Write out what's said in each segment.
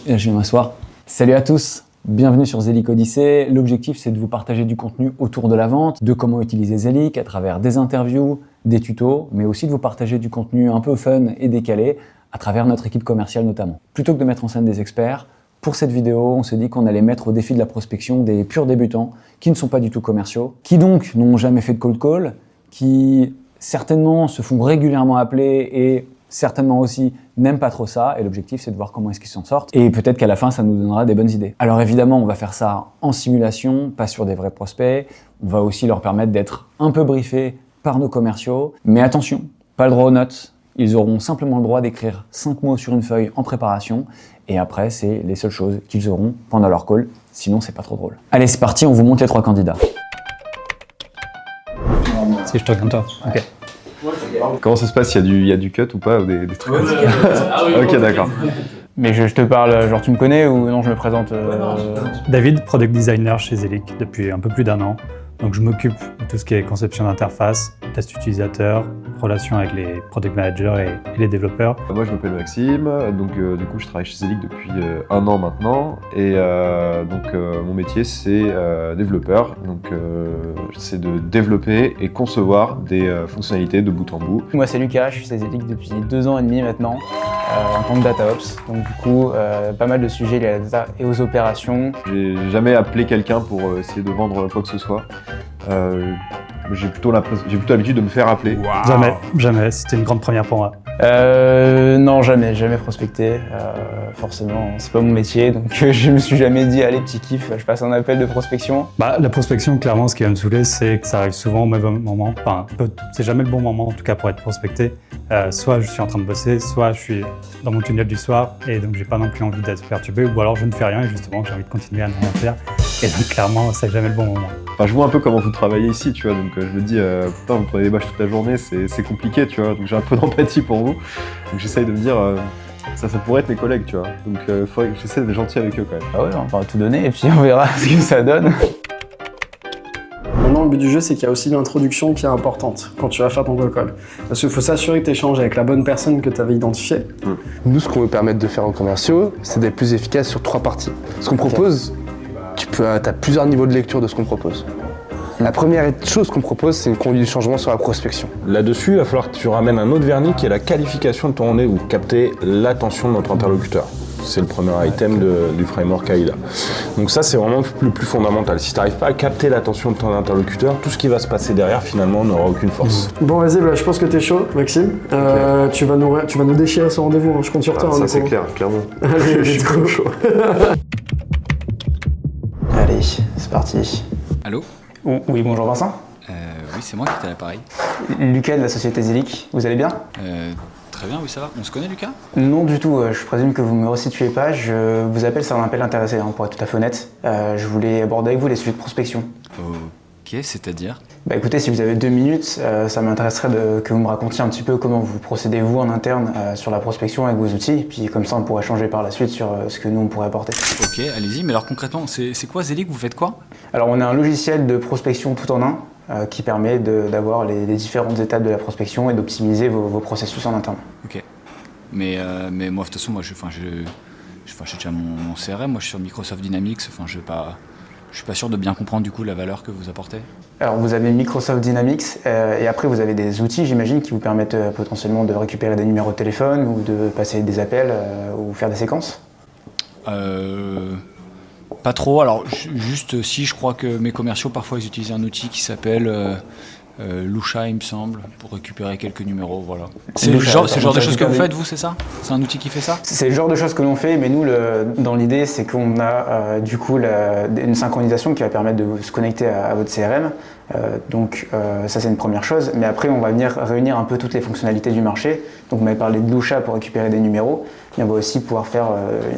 Et je vais m'asseoir. Salut à tous, bienvenue sur Zelic Odyssey. L'objectif, c'est de vous partager du contenu autour de la vente, de comment utiliser Zelic à travers des interviews, des tutos, mais aussi de vous partager du contenu un peu fun et décalé à travers notre équipe commerciale notamment. Plutôt que de mettre en scène des experts, pour cette vidéo, on s'est dit qu'on allait mettre au défi de la prospection des purs débutants qui ne sont pas du tout commerciaux, qui donc n'ont jamais fait de cold call, qui certainement se font régulièrement appeler et certainement aussi n'aiment pas trop ça. Et l'objectif, c'est de voir comment est-ce qu'ils s'en sortent. Et peut-être qu'à la fin, ça nous donnera des bonnes idées. Alors évidemment, on va faire ça en simulation, pas sur des vrais prospects. On va aussi leur permettre d'être un peu briefés par nos commerciaux. Mais attention, pas le droit aux notes. Ils auront simplement le droit d'écrire 5 mots sur une feuille en préparation. Et après, c'est les seules choses qu'ils auront pendant leur call. Sinon, c'est pas trop drôle. Allez, c'est parti, on vous montre les 3 candidats. Si je te regarde toi. Ok. Comment ça se passe? Il y a du cut ou pas ou des trucs comme ça? Ok, d'accord. Mais je te parle, genre tu me connais ou non, je me présente David, product designer chez Zelic depuis un peu plus d'1 an. Donc je m'occupe de tout ce qui est conception d'interface, test utilisateur, relation avec les product managers et les développeurs. Moi je m'appelle Maxime, donc du coup je travaille chez Zelic depuis 1 an maintenant et mon métier c'est développeur, donc c'est de développer et concevoir des fonctionnalités de bout en bout. Moi c'est Lucas, je suis chez Zelic depuis 2 ans et demi maintenant, en tant que DataOps. Donc du coup, pas mal de sujets liés à la data et aux opérations. J'ai jamais appelé quelqu'un pour essayer de vendre quoi que ce soit. J'ai plutôt l'habitude de me faire appeler. Wow. Jamais. C'était une grande première pour moi. Non, jamais prospecté. Forcément, c'est pas mon métier, donc je me suis jamais dit allez petit kiff, je passe un appel de prospection. La prospection, clairement, ce qui va me saouler, c'est que ça arrive souvent au même moment. Enfin, c'est jamais le bon moment, en tout cas, pour être prospecté. Soit je suis en train de bosser, soit je suis dans mon tunnel du soir, et donc j'ai pas non plus envie d'être perturbé, ou alors je ne fais rien, et justement, j'ai envie de continuer à ne rien faire. Et donc, clairement, c'est jamais le bon moment. Enfin, je vois un peu comment vous travaillez ici, tu vois, donc je me dis, putain, vous prenez des bâches toute la journée, c'est compliqué, tu vois, donc j'ai un peu d'empathie pour vous. Donc j'essaye de me dire, ça pourrait être mes collègues, tu vois, donc il faudrait que j'essaie d'être gentil avec eux quand même. Ah ouais, on va tout donner et puis on verra ce que ça donne. Maintenant, le but du jeu, c'est qu'il y a aussi l'introduction qui est importante quand tu vas faire ton cold call. Parce qu'il faut s'assurer que tu échanges avec la bonne personne que tu avais identifiée. Nous, ce qu'on veut permettre de faire aux commerciaux, c'est d'être plus efficace sur 3 parties. Ce qu'on propose, tu as plusieurs niveaux de lecture de ce qu'on propose. La première chose qu'on propose, c'est une conduite du changement sur la prospection. Là-dessus, il va falloir que tu ramènes un autre vernis qui est la qualification de ton rendez-vous, capter l'attention de notre interlocuteur. C'est le premier item du framework AIDA. Donc ça, c'est vraiment le plus fondamental. Si tu n'arrives pas à capter l'attention de ton interlocuteur, tout ce qui va se passer derrière, finalement, n'aura aucune force. Bon, vas-y, je pense que t'es chaud, Maxime. Okay. Tu vas nous déchirer ce rendez-vous, hein. Je compte sur toi. Ça, c'est clair, clairement. Allez, je suis trop chaud. Allez, c'est parti. Allô? Oui, bonjour Vincent. Oui, c'est moi qui étais à l'appareil. Lucas de la société Zelic, vous allez bien? Très bien, oui, ça va. On se connaît, Lucas? Non, du tout. Je présume que vous ne me resituez pas. Je vous appelle, c'est un appel intéressé, hein, pour être tout à fait honnête. Je voulais aborder avec vous les sujets de prospection. Ok, c'est-à-dire? Écoutez, si vous avez 2 minutes, ça m'intéresserait que vous me racontiez un petit peu comment vous procédez, vous, en interne, sur la prospection avec vos outils. Et puis comme ça, on pourrait changer par la suite sur ce que nous, on pourrait apporter. Ok, allez-y. Mais alors concrètement, c'est quoi Zelic? Vous faites quoi? Alors, on a un logiciel de prospection tout en un qui permet d'avoir les différentes étapes de la prospection et d'optimiser vos processus en interne. Ok. Mais moi, de toute façon, j'ai déjà mon CRM. Moi, je suis sur Microsoft Dynamics. Enfin, je suis pas sûr de bien comprendre du coup la valeur que vous apportez. Alors vous avez Microsoft Dynamics et après vous avez des outils, j'imagine, qui vous permettent potentiellement de récupérer des numéros de téléphone ou de passer des appels ou faire des séquences. Pas trop. Alors juste si je crois que mes commerciaux parfois ils utilisent un outil qui s'appelle Lusha, il me semble, pour récupérer quelques numéros, voilà. C'est le genre de choses que vous faites, vous, c'est ça? C'est un outil qui fait ça? C'est le genre de choses que l'on fait, mais nous, dans l'idée, c'est qu'on a du coup une synchronisation qui va permettre de se connecter à votre CRM. Ça, c'est une première chose. Mais après, on va venir réunir un peu toutes les fonctionnalités du marché. Donc, vous m'avez parlé de Lusha pour récupérer des numéros. Et on va aussi pouvoir faire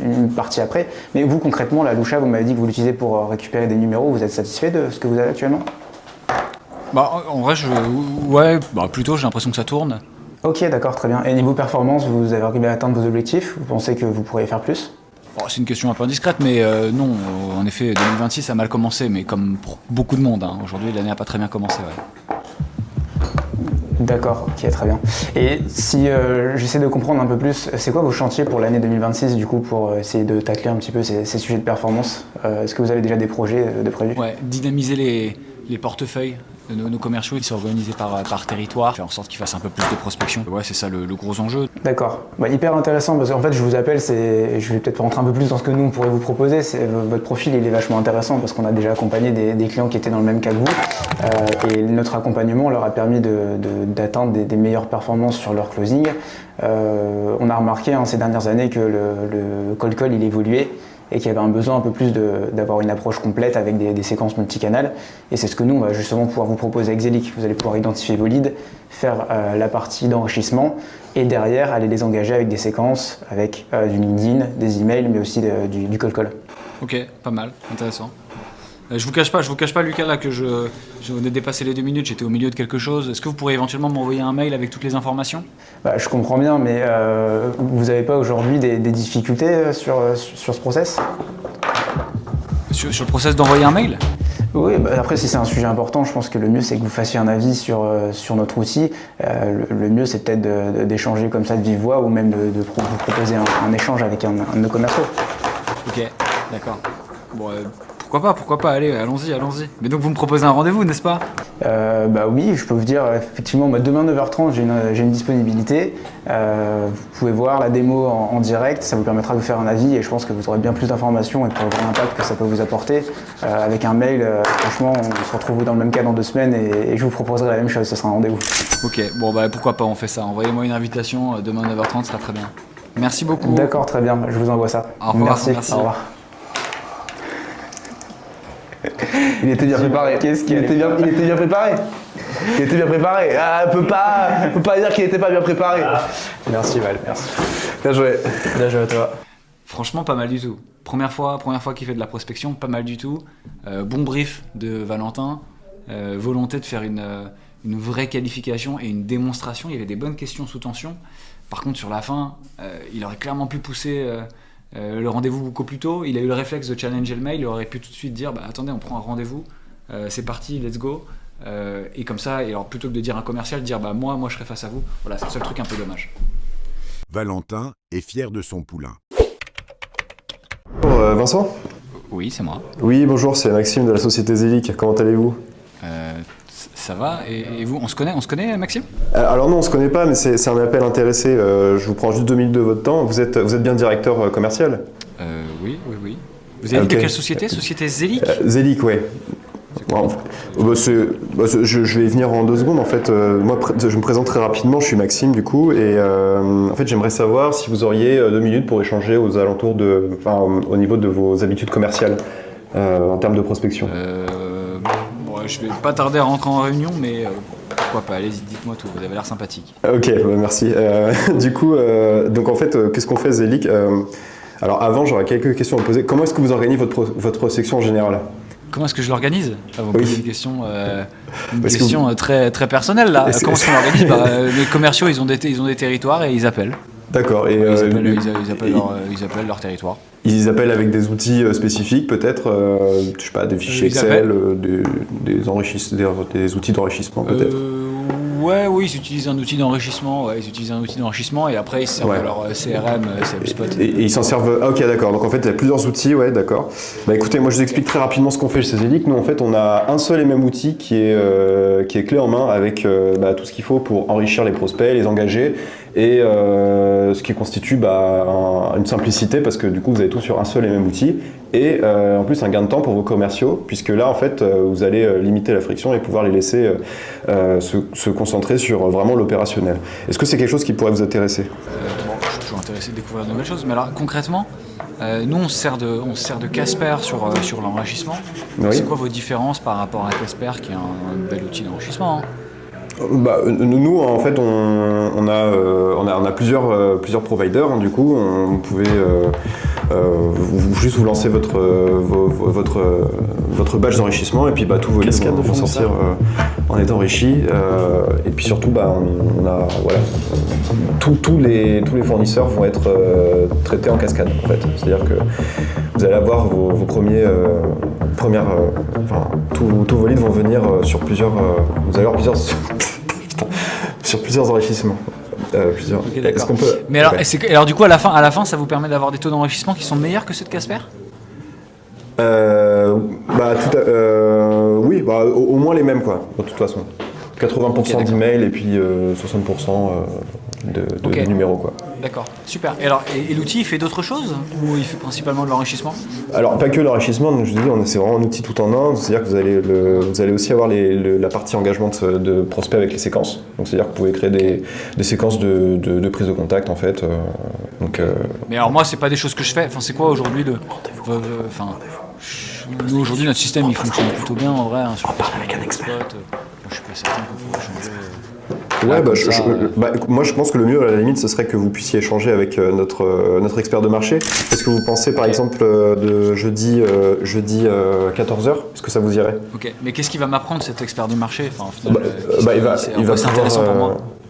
une partie après. Mais vous, concrètement, la Lusha, vous m'avez dit que vous l'utilisez pour récupérer des numéros. Vous êtes satisfait de ce que vous avez actuellement? En vrai, plutôt, j'ai l'impression que ça tourne. Ok, d'accord, très bien. Et niveau performance, vous avez arrivé à atteindre vos objectifs? Vous pensez que vous pourriez faire plus? C'est une question un peu indiscrète, mais non, en effet, 2026 a mal commencé, mais comme pour beaucoup de monde, hein. Aujourd'hui, l'année n'a pas très bien commencé. Ouais. D'accord, ok, très bien. Et si j'essaie de comprendre un peu plus, c'est quoi vos chantiers pour l'année 2026 du coup pour essayer de tacler un petit peu ces sujets de performance? Est-ce que vous avez déjà des projets de prévus? Ouais, dynamiser les portefeuilles de nos commerciaux, ils sont organisés par territoire, faire en sorte qu'ils fassent un peu plus de prospection. Ouais, c'est ça le gros enjeu. D'accord, hyper intéressant parce qu'en fait je vous appelle, je vais peut-être rentrer un peu plus dans ce que nous on pourrait vous proposer. Votre profil il est vachement intéressant parce qu'on a déjà accompagné des clients qui étaient dans le même cas que vous et notre accompagnement leur a permis d'atteindre des meilleures performances sur leur closing. On a remarqué ces dernières années que le cold call il évoluait et qu'il y avait un besoin un peu plus d'avoir une approche complète avec des séquences multicanales. Et c'est ce que nous, on va justement pouvoir vous proposer avec Zelic. Vous allez pouvoir identifier vos leads, faire la partie d'enrichissement et derrière aller les engager avec des séquences, avec du LinkedIn, des emails, mais aussi du cold call. Ok, pas mal, intéressant. Je vous cache pas Lucas là que on a dépassé les 2 minutes, j'étais au milieu de quelque chose. Est-ce que vous pourriez éventuellement m'envoyer un mail avec toutes les informations? Je comprends bien, mais vous n'avez pas aujourd'hui des difficultés sur ce process? Sur le process d'envoyer un mail? Oui, après si c'est un sujet important, je pense que le mieux c'est que vous fassiez un avis sur notre outil. Le mieux c'est peut-être d'échanger comme ça de vive voix ou même de vous proposer un échange avec un de nos commerciaux. Ok, d'accord. Bon, pourquoi pas, allez, allons-y. Mais donc vous me proposez un rendez-vous, n'est-ce pas? Oui, je peux vous dire, effectivement, demain 9h30, j'ai une disponibilité. Vous pouvez voir la démo en direct, ça vous permettra de vous faire un avis et je pense que vous aurez bien plus d'informations et pour voir l'impact que ça peut vous apporter. Avec un mail, franchement, on se retrouve dans le même cas dans 2 semaines et je vous proposerai la même chose, ce sera un rendez-vous. Ok, pourquoi pas, on fait ça. Envoyez-moi une invitation, demain 9h30, ce sera très bien. Merci beaucoup. D'accord, très bien, je vous envoie ça. Au revoir, merci. Au revoir. Il était bien préparé. Il était bien préparé. Il était bien préparé. On peut pas dire qu'il était pas bien préparé. Merci Val, merci. Bien joué. Bien joué à toi. Franchement, pas mal du tout. Première fois qu'il fait de la prospection, pas mal du tout. Bon brief de Valentin. Volonté de faire une vraie qualification et une démonstration. Il y avait des bonnes questions sous tension. Par contre, sur la fin, il aurait clairement pu pousser le rendez-vous beaucoup plus tôt. Il a eu le réflexe de challenger le mail. Il aurait pu tout de suite dire attendez, on prend un rendez-vous. C'est parti, let's go. Et comme ça, et alors plutôt que de dire un commercial, dire moi je serai face à vous. Voilà, c'est le seul truc un peu dommage. Valentin est fier de son poulain. Bonjour Vincent. Oui, c'est moi. Oui, bonjour, c'est Maxime de la société Zelic. Comment allez-vous? Ça va, et vous, on se connaît Maxime? Alors non, on se connaît pas, mais c'est un appel intéressé. Je vous prends juste 2 minutes de votre temps. Vous êtes bien directeur commercial? Oui. Vous avez dit de quelle société? Société Zelic? Zelic, oui. Je vais y venir en 2 secondes. En fait, moi, je me présente très rapidement. Je suis Maxime, du coup, et en fait, j'aimerais savoir si vous auriez 2 minutes pour échanger aux alentours au niveau de vos habitudes commerciales en termes de prospection. Je vais pas tarder à rentrer en réunion, mais pourquoi pas, allez-y, dites-moi tout, vous avez l'air sympathique. Ok, merci. Du coup, donc en fait, qu'est-ce qu'on fait Zelic? Alors avant, j'aurais quelques questions à vous poser. Comment est-ce que vous organisez votre prospection en général? Comment est-ce que je l'organise? Vous me posez une question, très, très personnelle là. Comment est-ce qu'on l'organise? Les commerciaux, ils ont des territoires et ils appellent. D'accord. Et ils appellent leur territoire. Ils appellent avec des outils spécifiques, peut-être, je sais pas, des fichiers Excel, des outils d'enrichissement, peut-être. Oui, ils utilisent un outil d'enrichissement. Et après ils se servent de leur CRM, HubSpot. Et ils s'en servent. Ah, ok, d'accord. Donc en fait, il y a plusieurs outils, ouais, d'accord. Écoutez, moi je vous explique très rapidement ce qu'on fait chez Zelic. Nous, en fait, on a un seul et même outil qui est clé en main avec tout ce qu'il faut pour enrichir les prospects, les engager. Et ce qui constitue une simplicité parce que du coup vous avez tout sur un seul et même outil et en plus un gain de temps pour vos commerciaux puisque là en fait vous allez limiter la friction et pouvoir les laisser se concentrer sur vraiment l'opérationnel. Est-ce que c'est quelque chose qui pourrait vous intéresser? Je suis toujours intéressé de découvrir de nouvelles choses, mais alors concrètement nous on se sert de Casper sur l'enrichissement. Oui. C'est quoi vos différences par rapport à Casper qui est un bel outil d'enrichissement? Nous, en fait, on a plusieurs providers. Du coup, on pouvait juste vous lancer votre badge d'enrichissement et puis tous vos leads vont sortir en étant enrichis. Et puis surtout, tous les fournisseurs vont être traités en cascade. En fait, c'est-à-dire que vous allez avoir vos tous vos leads vont venir sur plusieurs. Vous allez avoir plusieurs. Sur plusieurs enrichissements. Plusieurs. Ok, d'accord. Est-ce qu'on peut... Mais alors, Ouais. alors du coup, à la fin, ça vous permet d'avoir des taux d'enrichissement qui sont meilleurs que ceux de Casper? Oui, au moins les mêmes, quoi, de toute façon. 80% d'emails et puis 60% de numéros, quoi. D'accord, super. Et alors, et l'outil, il fait d'autres choses ou il fait principalement de l'enrichissement? Alors, pas que l'enrichissement, donc je vous dis, c'est vraiment un outil tout en un. C'est-à-dire que vous allez aussi avoir la partie engagement de prospect avec les séquences. Donc, c'est-à-dire que vous pouvez créer des séquences de prise de contact, en fait. Mais alors, moi, c'est pas des choses que je fais. Enfin, c'est quoi aujourd'hui nous, aujourd'hui, notre système, il fonctionne plutôt bien en vrai. Hein, sur avec un expert. Je suis pas certain qu'il faut changer. Moi je pense que le mieux à la limite ce serait que vous puissiez échanger avec notre expert de marché. Est-ce que vous pensez par exemple de jeudi 14h? Est-ce que ça vous irait? Ok, mais qu'est-ce qu'il va m'apprendre cet expert du marché? Enfin,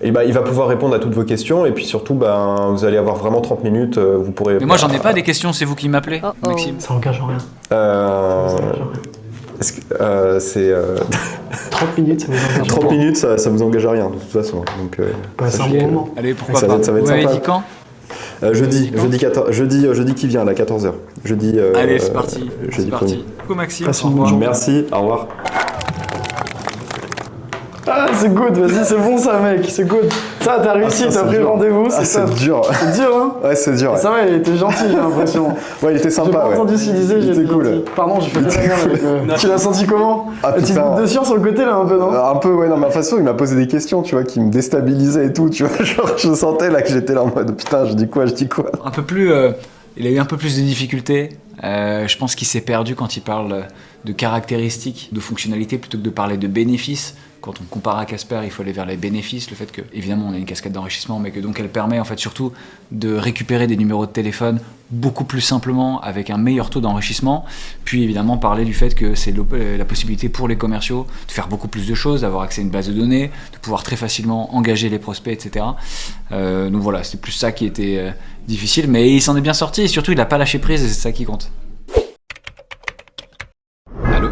il va pouvoir répondre à toutes vos questions et puis surtout vous allez avoir vraiment 30 minutes, vous pourrez... Mais moi j'en ai pas des questions, c'est vous qui m'appelez, Maxime. Ça engage en rien. Est-ce que c'est 30 minutes, ça vous engage 30 minutes, ça vous engage à rien de toute façon. Donc, c'est un bon moment. Allez, pourquoi ça pas. va être Vous m'avez sympa. dit quand? Jeudi qui vient, là, 14h. Allez, c'est parti. Jeudi C'est parti. Coucou Maxime. Passe Au une bonne revoir. journée. Merci, au revoir. Ah, c'est good, vas-y, c'est bon ça, mec, c'est good. Ça, t'as réussi, t'as pris le rendez-vous, c'est top. C'est dur. C'est dur, hein? Ouais, c'est dur. Ouais. Ça va, il était gentil, j'ai l'impression. Ouais, il était J'ai sympa. pas Ouais. entendu ce qu'il disait, Il j'ai était été cool. gentil. Pardon, j'ai fait de la merde avec. Tu l'as senti comment? Ah, La petite putain. goutte de sueur sur le côté, là, un peu, non? Un peu, ouais, non, mais de toute façon, il m'a posé des questions, tu vois, qui me déstabilisaient et tout, tu vois. Genre, je sentais là que j'étais là en mode putain, je dis quoi? Un peu plus, il a eu un peu plus de difficultés. Je pense qu'il s'est perdu quand il parle de caractéristiques, de fonctionnalités, plutôt que de parler de bénéfices. Quand on compare à Casper, il faut aller vers les bénéfices, le fait que, évidemment, on a une cascade d'enrichissement, mais que donc elle permet en fait surtout de récupérer des numéros de téléphone beaucoup plus simplement avec un meilleur taux d'enrichissement. Puis évidemment parler du fait que c'est la possibilité pour les commerciaux de faire beaucoup plus de choses, d'avoir accès à une base de données, de pouvoir très facilement engager les prospects, etc. Donc voilà, c'est plus ça qui était difficile, mais il s'en est bien sorti et surtout il n'a pas lâché prise et c'est ça qui compte. Allô?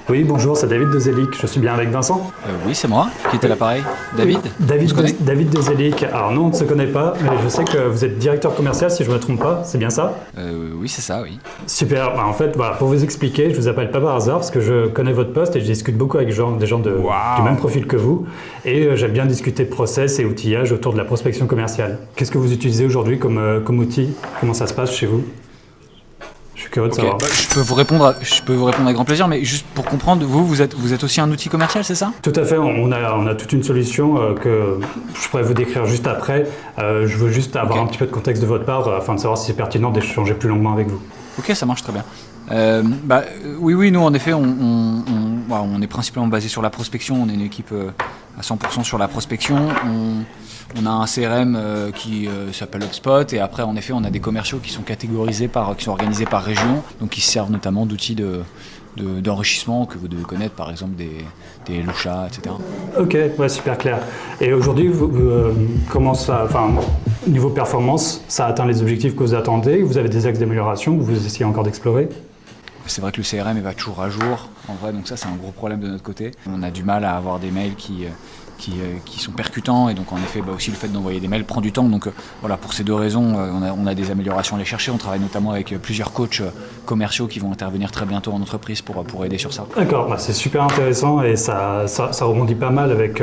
Oui, bonjour, c'est David de Zelic. Je suis bien avec Vincent? Oui, c'est moi. Qui était à l'appareil? David? On se connaît? David de Zelic. Alors non, on ne se connaît pas, mais je sais que vous êtes directeur commercial, si je ne me trompe pas. C'est bien ça? Oui, c'est ça, oui. Super. En fait, voilà, pour vous expliquer, je vous appelle pas par hasard, parce que je connais votre poste et je discute beaucoup avec des gens du même profil que vous. Et j'aime bien discuter process et outillage autour de la prospection commerciale. Qu'est-ce que vous utilisez aujourd'hui comme outil? Comment ça se passe chez vous? Je suis curieux de savoir. Je peux vous répondre avec grand plaisir, mais juste pour comprendre, vous êtes aussi un outil commercial, c'est ça? Tout à fait, on a toute une solution que je pourrais vous décrire juste après. Je veux juste avoir un petit peu de contexte de votre part afin de savoir si c'est pertinent d'échanger plus longuement avec vous. Ok, ça marche très bien. Oui, nous en effet, on est principalement basé sur la prospection, on est une équipe à 100% sur la prospection. On a un CRM qui s'appelle HubSpot et après en effet on a des commerciaux qui sont catégorisés qui sont organisés par région, donc qui servent notamment d'outils d'enrichissement que vous devez connaître, par exemple des Lusha, etc. Ok, ouais, super clair. Et aujourd'hui, comment ça, niveau performance, ça atteint les objectifs que vous attendez? Vous avez des axes d'amélioration que vous essayez encore d'explorer? C'est vrai que le CRM il va toujours à jour, en vrai, donc ça c'est un gros problème de notre côté. On a du mal à avoir des mails qui sont percutants et donc en effet aussi le fait d'envoyer des mails prend du temps, donc voilà, pour ces deux raisons on a des améliorations à aller chercher. On travaille notamment avec plusieurs coachs commerciaux qui vont intervenir très bientôt en entreprise pour aider sur ça. D'accord, c'est super intéressant et ça rebondit pas mal avec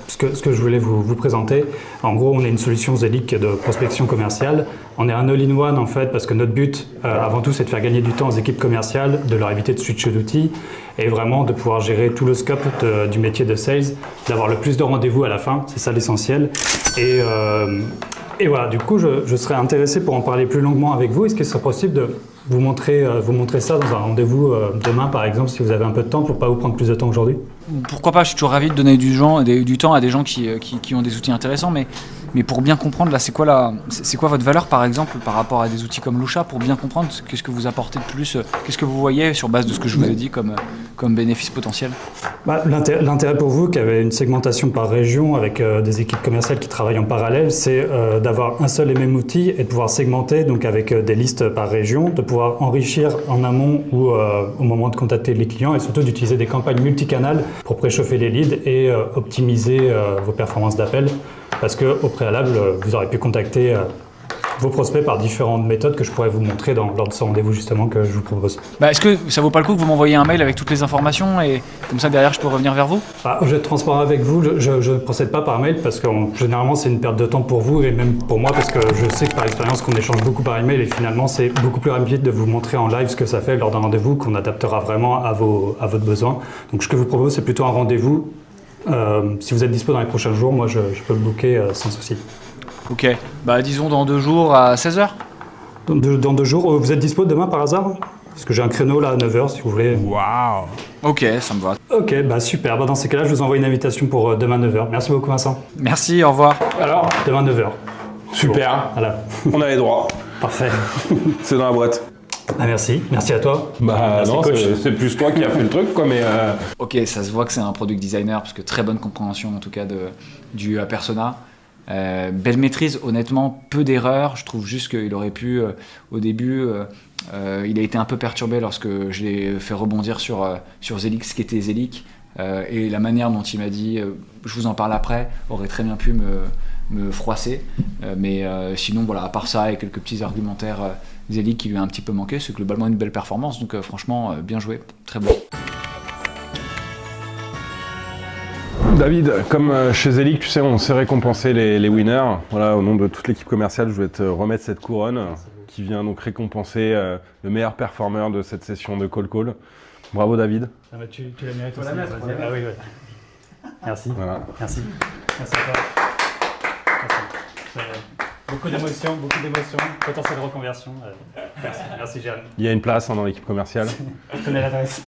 ce que je voulais vous présenter. En gros, on est une solution Zelic de prospection commerciale. On est un all-in-one en fait parce que notre but avant tout c'est de faire gagner du temps aux équipes commerciales, de leur éviter de switcher d'outils et vraiment de pouvoir gérer tout le scope du métier de sales, d'avoir le plus de rendez-vous à la fin, c'est ça l'essentiel. Et voilà, du coup je serais intéressé pour en parler plus longuement avec vous. Est-ce que ce serait possible de vous montrer ça dans un rendez-vous demain par exemple, si vous avez un peu de temps, pour pas vous prendre plus de temps aujourd'hui? Pourquoi pas, je suis toujours ravi de donner du temps à des gens qui ont des outils intéressants, mais Mais pour bien comprendre, là, c'est quoi votre valeur, par exemple, par rapport à des outils comme Lusha, pour bien comprendre qu'est-ce que vous apportez de plus, qu'est-ce que vous voyez sur base de ce que je vous ai dit comme bénéfice potentiel? L'intérêt pour vous, qui avez une segmentation par région avec des équipes commerciales qui travaillent en parallèle, c'est d'avoir un seul et même outil et de pouvoir segmenter, donc avec des listes par région, de pouvoir enrichir en amont ou au moment de contacter les clients et surtout d'utiliser des campagnes multicanales pour préchauffer les leads et optimiser vos performances d'appel. Parce qu'au préalable, vous aurez pu contacter vos prospects par différentes méthodes que je pourrais vous montrer lors de ce rendez-vous justement que je vous propose. Est-ce que ça vaut pas le coup que vous m'envoyiez un mail avec toutes les informations et comme ça derrière je peux revenir vers vous? Je vais être transparent avec vous, je ne procède pas par mail parce que généralement c'est une perte de temps pour vous et même pour moi parce que je sais que par expérience qu'on échange beaucoup par email et finalement c'est beaucoup plus rapide de vous montrer en live ce que ça fait lors d'un rendez-vous qu'on adaptera vraiment à votre besoin. Donc ce que je vous propose c'est plutôt un rendez-vous. Si vous êtes dispo dans les prochains jours, moi je peux le booker sans souci. Ok, disons dans 2 jours à 16h. Dans 2 jours, vous êtes dispo demain par hasard? Parce que j'ai un créneau là à 9h si vous voulez. Waouh. Ok, ça me va. Ok, super. Dans ces cas-là, je vous envoie une invitation pour demain 9h. Merci beaucoup Vincent. Merci, au revoir. Alors, demain 9h. Super. Voilà. On a les droits. Parfait. C'est dans la boîte. Merci à toi. Merci, non, c'est plus toi qui as fait le truc, quoi, mais... Ok, ça se voit que c'est un product designer, parce que très bonne compréhension, en tout cas, du persona. Belle maîtrise, honnêtement, peu d'erreurs. Je trouve juste qu'il aurait pu, au début, il a été un peu perturbé lorsque je l'ai fait rebondir sur Zelic, ce qu'était Zelic. Et la manière dont il m'a dit, je vous en parle après, aurait très bien pu me froisser. Mais sinon, voilà, à part ça, et quelques petits argumentaires Zelic qui lui a un petit peu manqué, c'est globalement une belle performance. Donc franchement, bien joué, très bon. David, comme chez Zelic, tu sais, on sait récompenser les winners. Voilà, au nom de toute l'équipe commerciale, je vais te remettre cette couronne qui vient donc récompenser le meilleur performeur de cette session de Call. Bravo David. Tu la mérites aussi. Ah oui. Merci. Voilà. Merci à toi. Merci. Beaucoup d'émotions, potentiel reconversion. Merci Jérémy. Il y a une place dans l'équipe commerciale. Je connais l'adresse.